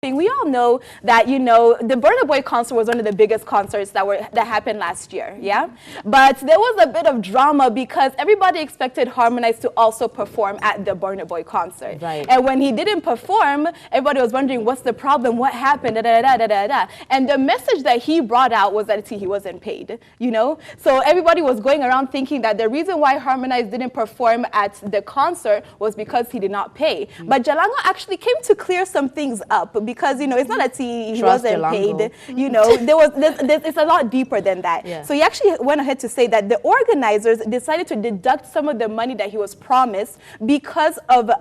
We all know that, you know, the Burna Boy concert was one of the biggest concerts that happened last year, yeah? But there was a bit of drama because everybody expected Harmonize to also perform at the Burna Boy concert. Right. And when he didn't perform, everybody was wondering, what's the problem? What happened? Da, da, da, da, da, da. And the message that he brought out was that he wasn't paid, you know? So everybody was going around thinking that the reason why Harmonize didn't perform at the concert was because he did not pay. But Jalang'o actually came to clear some things up, because, you know, it's not that he wasn't paid. You know, it's a lot deeper than that. Yeah. So he actually went ahead to say that the organizers decided to deduct some of the money that he was promised because of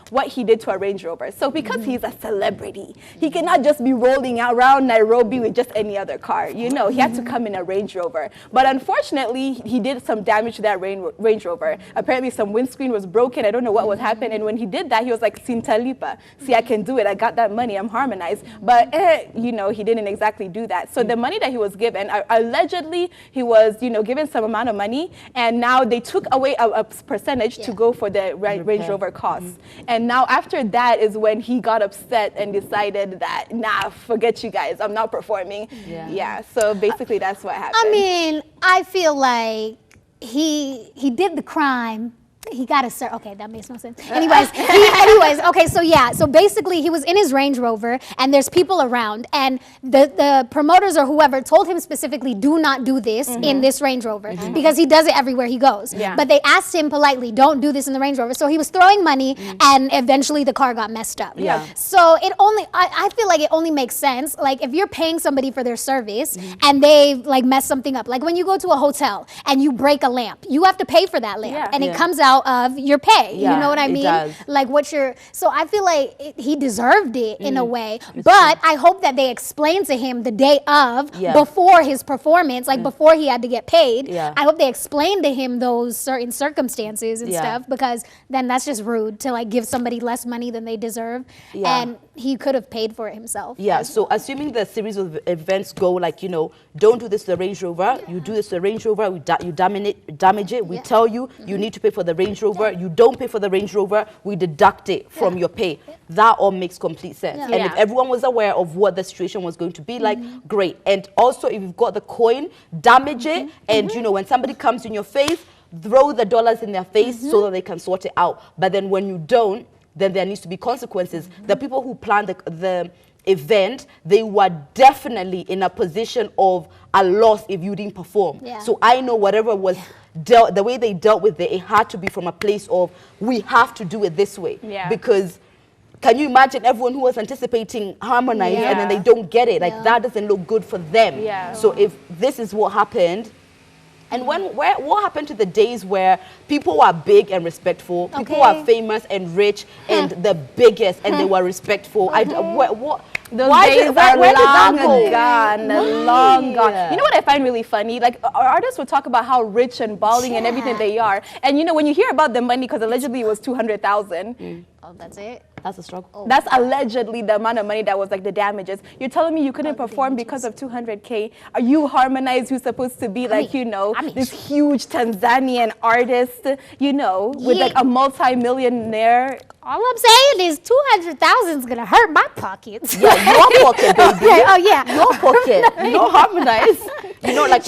what he did to a Range Rover. So because he's a celebrity, he cannot just be rolling around Nairobi with just any other car. You know, he had to come in a Range Rover. But unfortunately, he did some damage to that Range Rover. Apparently, some windscreen was broken. I don't know what was happening. And when he did that, he was like, Sintalipa. See, I can do it. I got that money. I'm Harmonize. But, you know, he didn't exactly do that. So the money that he was given, allegedly, he was, you know, given some amount of money. And now they took away a percentage to go for the Range Rover costs. And now after that is when he got upset and decided that, nah, forget you guys. I'm not performing. Yeah. So basically, that's what happened. I mean, I feel like he did the crime. He got a okay, that makes no sense. Anyways, okay, so yeah, so basically he was in his Range Rover and there's people around, and the promoters or whoever told him specifically, do not do this in this Range Rover, because he does it everywhere he goes. But they asked him politely, don't do this in the Range Rover. So he was throwing money and eventually the car got messed up. So it only, I feel like it only makes sense, like if you're paying somebody for their service and they like mess something up, like when you go to a hotel and you break a lamp, you have to pay for that lamp, and it comes out of your pay. You know what I mean? Like so I feel like he deserved it in a way, but I hope that they explain to him the day of, before his performance, like before he had to get paid. I hope they explain to him those certain circumstances and stuff, because then that's just rude to like give somebody less money than they deserve. And he could have paid for it himself. So assuming the series of events go like, you know, don't do this to the Range Rover, you do this to the Range Rover, you damage it, we tell you, you need to pay for the Range Rover, you don't pay for the Range Rover, we deduct it from your pay. That all makes complete sense. And if everyone was aware of what the situation was going to be like, great. And also, if you've got the coin, damage it, and you know, when somebody comes in your face, throw the dollars in their face so that they can sort it out. But then when you don't, then there needs to be consequences. The people who planned the event, they were definitely in a position of a loss if you didn't perform. So I know whatever was the way they dealt with it had to be from a place of, we have to do it this way. Because can you imagine everyone who was anticipating Harmonize and then they don't get it? Like that doesn't look good for them. So if this is what happened, and what happened to the days where people were big and respectful, people were famous and rich and the biggest, and they were respectful? Those days are long gone, long gone. You know what I find really funny? Like, our artists would talk about how rich and balling and everything they are. And you know, when you hear about the money, because allegedly it was 200,000. Oh, that's it? That's a struggle. Oh. That's allegedly the amount of money that was like the damages. You're telling me you couldn't perform because of 200K? Are you Harmonize, who's supposed to be like, you know, this huge Tanzanian artist, you know, with like a multi-millionaire? All I'm saying is 200,000 is gonna hurt my pockets. Your pocket, baby. Your pocket. No Harmonize. You know, like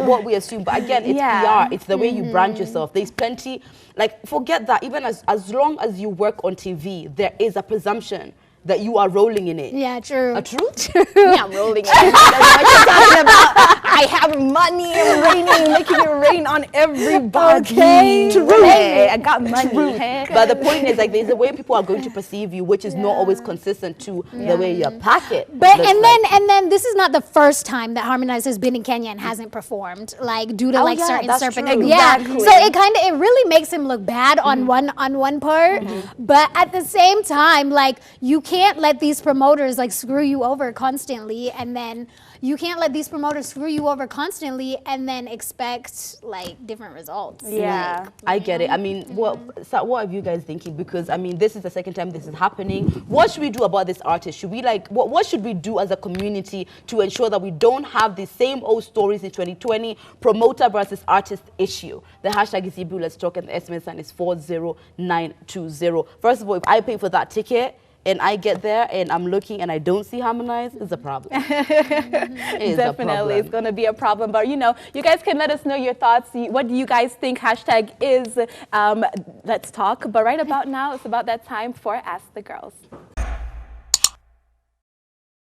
what we assume. But again, it's PR. It's the way you brand yourself. There's plenty. Like, forget that. Even as long as you work on TV, there is a presumption that you are rolling in it. Yeah, true. A truth? Yeah, I'm rolling in it. That's what you're talking about. I have money and raining, making it rain on everybody. True. Hey, I got money. Hey. But the point is, like, there's a way people are going to perceive you, which is not always consistent to the way you pack it. But and then this is not the first time that Harmonize has been in Kenya and hasn't performed, like due to certain Exactly. So it really makes him look bad on one part. But at the same time, like, you can't let these promoters like screw you over constantly, and then you can't let these promoters screw you over constantly and then expect like different results. Yeah, like, I get it. I mean, what are you guys thinking? Because I mean, this is the second time this is happening. What should we do about this artist? Should we like what should we do as a community to ensure that we don't have the same old stories in 2020? Promoter versus artist issue. The hashtag is Ebru Let's Talk, and the SMS sign is 40920. First of all, if I pay for that ticket, and I get there and I'm looking and I don't see Harmonize, it's a problem. It is Definitely, a it's going to be a problem. But, you know, you guys can let us know your thoughts. What do you guys think hashtag is Let's Talk. But right about now, it's about that time for Ask the Girls.